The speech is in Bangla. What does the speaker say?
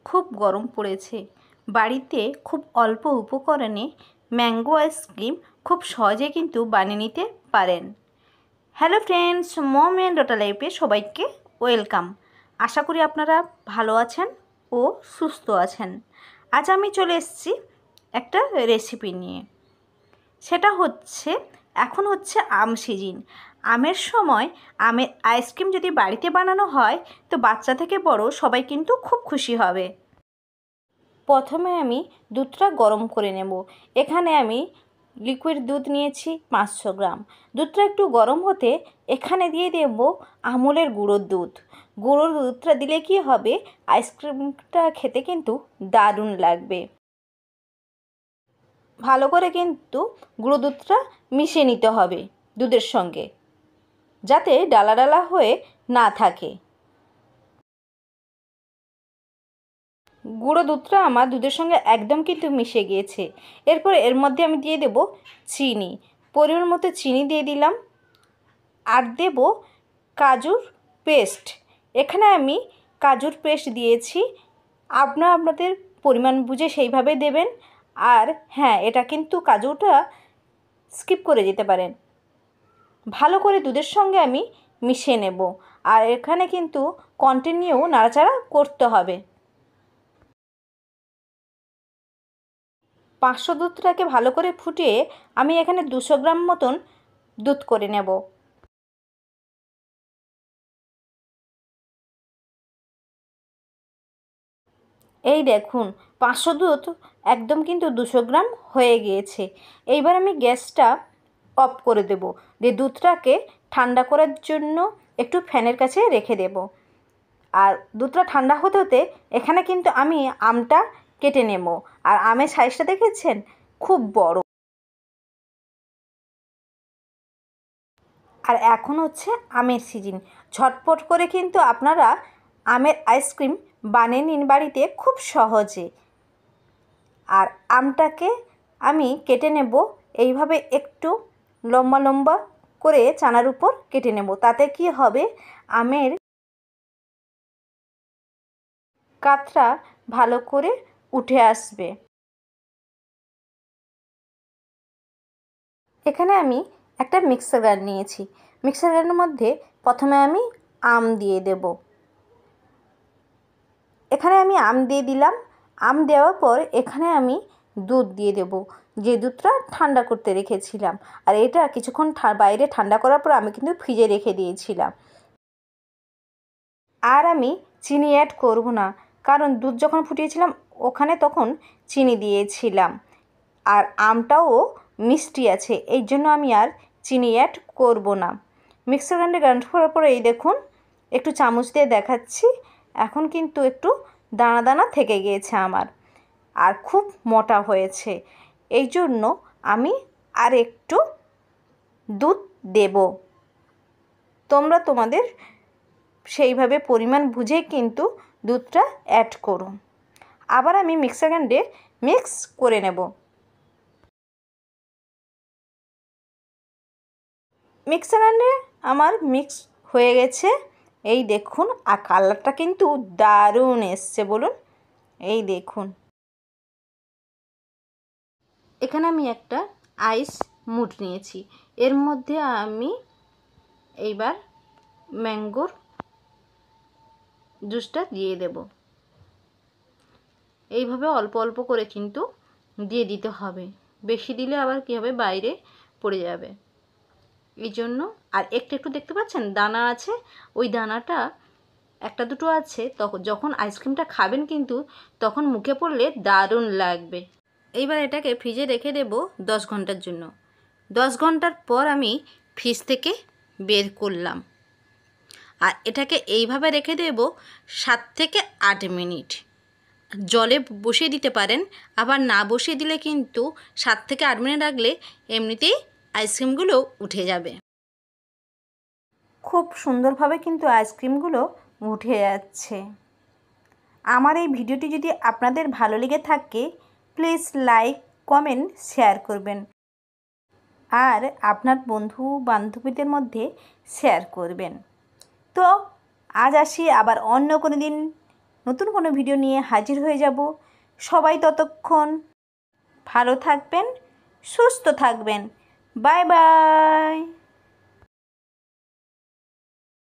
খুব গরম পড়েছে। বাড়িতে খুব অল্প উপকরণে ম্যাঙ্গো আইসক্রিম খুব সহজে কিন্তু বানিয়ে নিতে পারেন। Hello friends, mom and daughter লাইফে সবাইকে ওয়েলকাম। আশা করি আপনারা ভালো আছেন ও সুস্থ আছেন। আজ আমি চলে এসেছি একটা রেসিপি নিয়ে। সেটা হচ্ছে, এখন হচ্ছে আম সিজন। আমের সময় আমের আইসক্রিম যদি বাড়িতে বানানো হয় তো বাচ্চা থেকে বড় সবাই কিন্তু খুব খুশি হবে। প্রথমে আমি দুধটা গরম করে নেব। এখানে আমি লিকুইড দুধ নিয়েছি 500 গ্রাম। দুধটা একটু গরম হতে এখানে দিয়ে দেব আমুলের গুঁড়োর দুধ। গুঁড়োর দুধটা দিলে কি হবে, আইসক্রিমটা খেতে কিন্তু দারুণ লাগবে। ভালো করে কিন্তু গুঁড়ো দুধটা মিশিয়ে নিতে হবে দুধের সঙ্গে, যাতে ডালা ডালা হয়ে না থাকে। গুঁড়ো দুধটা আমার দুধের সঙ্গে একদম কিন্তু মিশে গিয়েছে। এরপর এর মধ্যে আমি দিয়ে দেব চিনি, পরিমাণ মতো চিনি দিয়ে দিলাম। আর দেব কাজুর পেস্ট। এখানে আমি কাজুর পেস্ট দিয়েছি, আপনারা আপনাদের পরিমাণ বুঝে সেইভাবে দেবেন। আর হ্যাঁ, এটা কিন্তু কাজুটা স্কিপ করে যেতে পারেন। ভালো করে দুধের সঙ্গে আমি মিশিয়ে নেব। আর এখানে কিন্তু কন্টিনিউ নাড়াচাড়া করতে হবে। 500 দুধটাকে ভালো করে ফুটিয়ে আমি এখানে 200 গ্রাম মতন দুধ করে নেব। এই দেখুন, 500 দুধ একদম কিন্তু 200 গ্রাম হয়ে গিয়েছে। এইবার আমি গ্যাসটা অফ করে দেব, দিয়ে দুধটাকে ঠান্ডা করার জন্য একটু ফ্যানের কাছে রেখে দেব। আর দুধটা ঠান্ডা হতে হতে এখানে কিন্তু আমি আমটা কেটে নেব। আর আমের সাইজটা দেখেছেন, খুব বড়। আর এখন হচ্ছে আমের সিজন। ঝটপট করে কিন্তু আপনারা আমের আইসক্রিম বানিয়ে নিন বাড়িতে খুব সহজে। আর আমটাকে আমি কেটে নেব এইভাবে, একটু লম্বা লম্বা করে চানার উপর কেটে নেব। তাতে কি হবে, আমের কাতরা ভালো করে উঠে আসবে। এখানে আমি একটা মিক্সার গ্রাইন্ডার নিয়েছি। মিক্সার গ্রাইন্ডারের মধ্যে প্রথমে আমি আম দিয়ে দেব। এখানে আমি আম দিয়ে দিলাম। আম দেওয়ার পর এখানে আমি দুধ দিয়ে দেব, যে দুধটা ঠান্ডা করতে রেখেছিলাম। আর এটা কিছুক্ষণ বাইরে ঠান্ডা করার পর আমি কিন্তু ফ্রিজে রেখে দিয়েছিলাম। আর আমি চিনি অ্যাড করব না, কারণ দুধ যখন ফুটিয়েছিলাম ওখানে তখন চিনি দিয়েছিলাম। আর আমটাও মিষ্টি আছে, এই জন্য আমি আর চিনি অ্যাড করব না। মিক্সার গ্রাইন্ডারে গ্রাইন্ড করার পরে এই দেখুন, একটু চামচ দিয়ে দেখাচ্ছি, এখন কিন্তু একটু দানা দানা থেকে গিয়েছে আমার, আর খুব মোটা হয়েছে। এই জন্য আমি আর একটু দুধ দেব। তোমরা তোমাদের সেইভাবে পরিমাণ বুঝে কিন্তু দুধটা অ্যাড করো। আবার আমি মিক্সার গ্রাইন্ডারে মিক্স করে নেব। মিক্সার গ্রাইন্ডারে আমার মিক্স হয়ে গেছে। এই দেখুন, আর কালারটা কিন্তু দারুণ এসছে বলুন। এই দেখুন, এখানে আমি একটা আইস মুড নিয়েছি। এর মধ্যে আমি এইবার ম্যাঙ্গোর জুসটা দিয়ে দেব। এইভাবে অল্প অল্প করে কিন্তু দিয়ে দিতে হবে, বেশি দিলে আবার কী হবে, বাইরে পড়ে যাবে। এই জন্য, আর একটু একটু দেখতে পাচ্ছেন দানা আছে, ওই দানাটা একটা দুটো আছে, তখন যখন আইসক্রিমটা খাবেন কিন্তু তখন মুখে পড়লে দারুণ লাগবে। এইবার এটাকে ফ্রিজে রেখে দেব 10 ঘন্টার জন্য। 10 ঘন্টার পর আমি ফ্রিজ থেকে বের করলাম। আর এটাকে এইভাবে রেখে দেব 7 থেকে 8 মিনিট। জলে বসিয়ে দিতে পারেন, আবার না বসিয়ে দিলে কিন্তু 7 থেকে 8 মিনিট রাখলে এমনিতেই আইসক্রিমগুলো উঠে যাবে। খুব সুন্দরভাবে কিন্তু আইসক্রিমগুলো উঠে যাচ্ছে। আমার এই ভিডিওটি যদি আপনাদের ভালো লেগে থাকে, প্লিজ লাইক, কমেন্ট, শেয়ার করবেন। আর আপনার বন্ধু বান্ধবীদের মধ্যে শেয়ার করবেন। তো আজ আসি, আবার অন্য কোনো দিন নতুন কোনো ভিডিও নিয়ে হাজির হয়ে যাব। সবাই ততক্ষণ ভালো থাকবেন, সুস্থ থাকবেন। Bye bye.